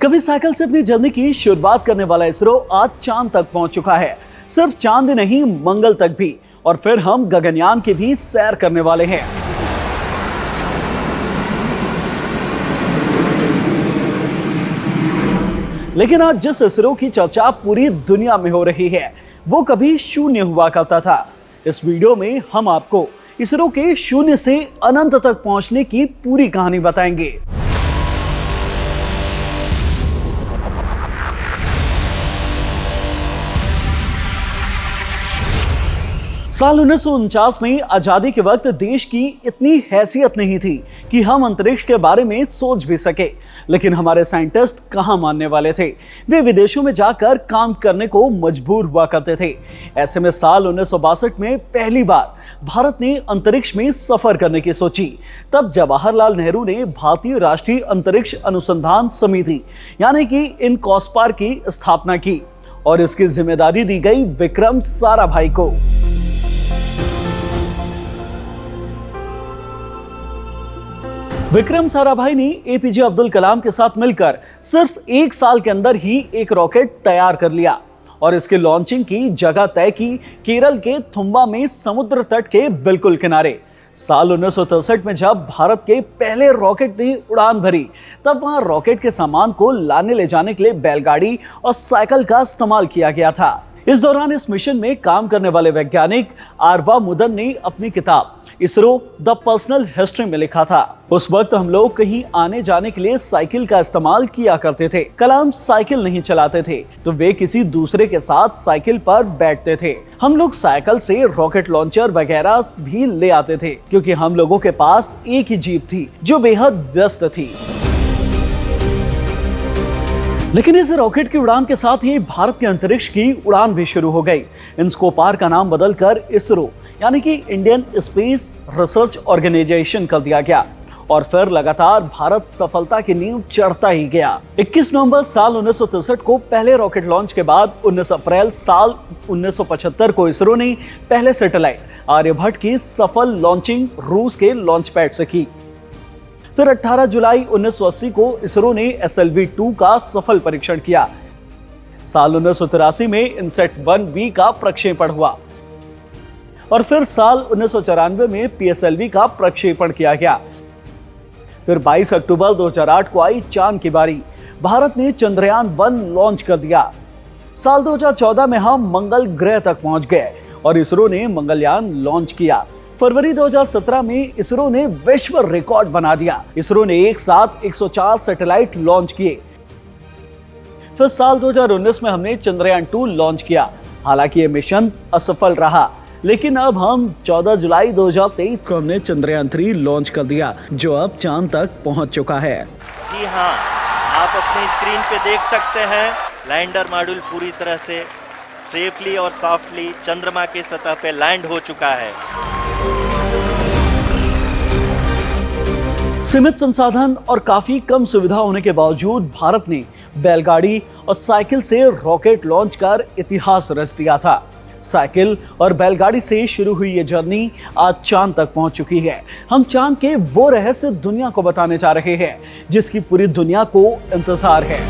कभी साइकिल से अपनी जर्नी की शुरुआत करने वाला इसरो आज चांद तक पहुंच चुका है। सिर्फ चांद नहीं, मंगल तक भी। और फिर हम गगनयान की भी सैर करने वाले हैं। लेकिन आज जिस इसरो की चर्चा पूरी दुनिया में हो रही है, वो कभी शून्य हुआ करता था। इस वीडियो में हम आपको इसरो के शून्य से अनंत तक पहुंचने की पूरी कहानी बताएंगे। साल 1949 में आजादी के वक्त देश की इतनी हैसियत नहीं थी कि हम अंतरिक्ष के बारे में सोच भी सके। लेकिन हमारे साइंटिस्ट कहां मानने वाले थे। वे विदेशों में जाकर काम करने को मजबूर हुआ करते थे। ऐसे में साल 1962 में पहली बार भारत ने अंतरिक्ष में सफर करने की सोची। तब जवाहरलाल नेहरू ने भारतीय राष्ट्रीय अंतरिक्ष अनुसंधान समिति यानी कि इनकॉस्पार की स्थापना की और इसकी जिम्मेदारी दी गई विक्रम साराभाई को। विक्रम साराभाई ने एपीजे अब्दुल कलाम के साथ मिलकर सिर्फ एक साल के अंदर ही एक रॉकेट तैयार कर लिया और इसके लॉन्चिंग की जगह तय की केरल के थुम्बा में समुद्र तट के बिल्कुल किनारे। साल 1963 में जब भारत के पहले रॉकेट ने उड़ान भरी, तब वहां रॉकेट के सामान को लाने ले जाने के लिए बैलगाड़ी और साइकिल का इस्तेमाल किया गया था। इस दौरान इस मिशन में काम करने वाले वैज्ञानिक आरवा मुदन ने अपनी किताब इसरो द पर्सनल हिस्ट्री में लिखा था। उस वक्त हम लोग कहीं आने जाने के लिए साइकिल का इस्तेमाल किया करते थे। कलाम साइकिल नहीं चलाते थे तो वे किसी दूसरे के साथ साइकिल पर बैठते थे। हम लोग साइकिल से रॉकेट लॉन्चर वगैरह भी ले आते थे क्योंकि हम लोगों के पास एक ही जीप थी जो बेहद व्यस्त थी। लेकिन इस रॉकेट की उड़ान के साथ ही भारत के अंतरिक्ष की उड़ान भी शुरू हो गई। इनस्कोपार का नाम बदलकर इसरो यानी कि इंडियन स्पेस रिसर्च ऑर्गेनाइजेशन कर दिया गया और फिर लगातार भारत सफलता की नींव चढ़ता ही गया। 21 नवंबर साल 1963 को पहले रॉकेट लॉन्च के बाद 19 अप्रैल साल 1975 को इसरो ने पहले सैटेलाइट आर्यभट्ट की सफल लॉन्चिंग रूस के लॉन्च पैड से की। फिर 18 जुलाई 1980 को इसरो ने SLV-2 का सफल परीक्षण किया। साल 1983 में INSAT-1B का प्रक्षेपण हुआ और फिर साल 1994 में PSLV का प्रक्षेपण किया गया। फिर 22 अक्टूबर 2008 को आई चांद की बारी। भारत ने चंद्रयान-1 लॉन्च कर दिया। साल 2014 में हम मंगल ग्रह तक पहुंच गए और इसरो ने मंगलयान लॉन्च किया। फरवरी 2017 में इसरो ने विश्व रिकॉर्ड बना दिया। इसरो ने एक साथ 104 सैटेलाइट लॉन्च किए। फिर साल 2019 में हमने चंद्रयान-2 लॉन्च किया। हालांकि यह मिशन असफल रहा, लेकिन अब हम 14 जुलाई 2023 को हमने चंद्रयान-3 लॉन्च कर दिया जो अब चांद तक पहुंच चुका है। जी हाँ, आप अपनी स्क्रीन पे देख सकते हैं लैंडर मॉड्यूल पूरी तरह से सेफली और सॉफ्टली चंद्रमा की सतह पे लैंड हो चुका है। सीमित संसाधन और काफी कम सुविधा होने के बावजूद भारत ने बैलगाड़ी और साइकिल से रॉकेट लॉन्च कर इतिहास रच दिया था। साइकिल और बैलगाड़ी से शुरू हुई ये जर्नी आज चांद तक पहुंच चुकी है। हम चांद के वो रहस्य दुनिया को बताने जा रहे हैं जिसकी पूरी दुनिया को इंतजार है।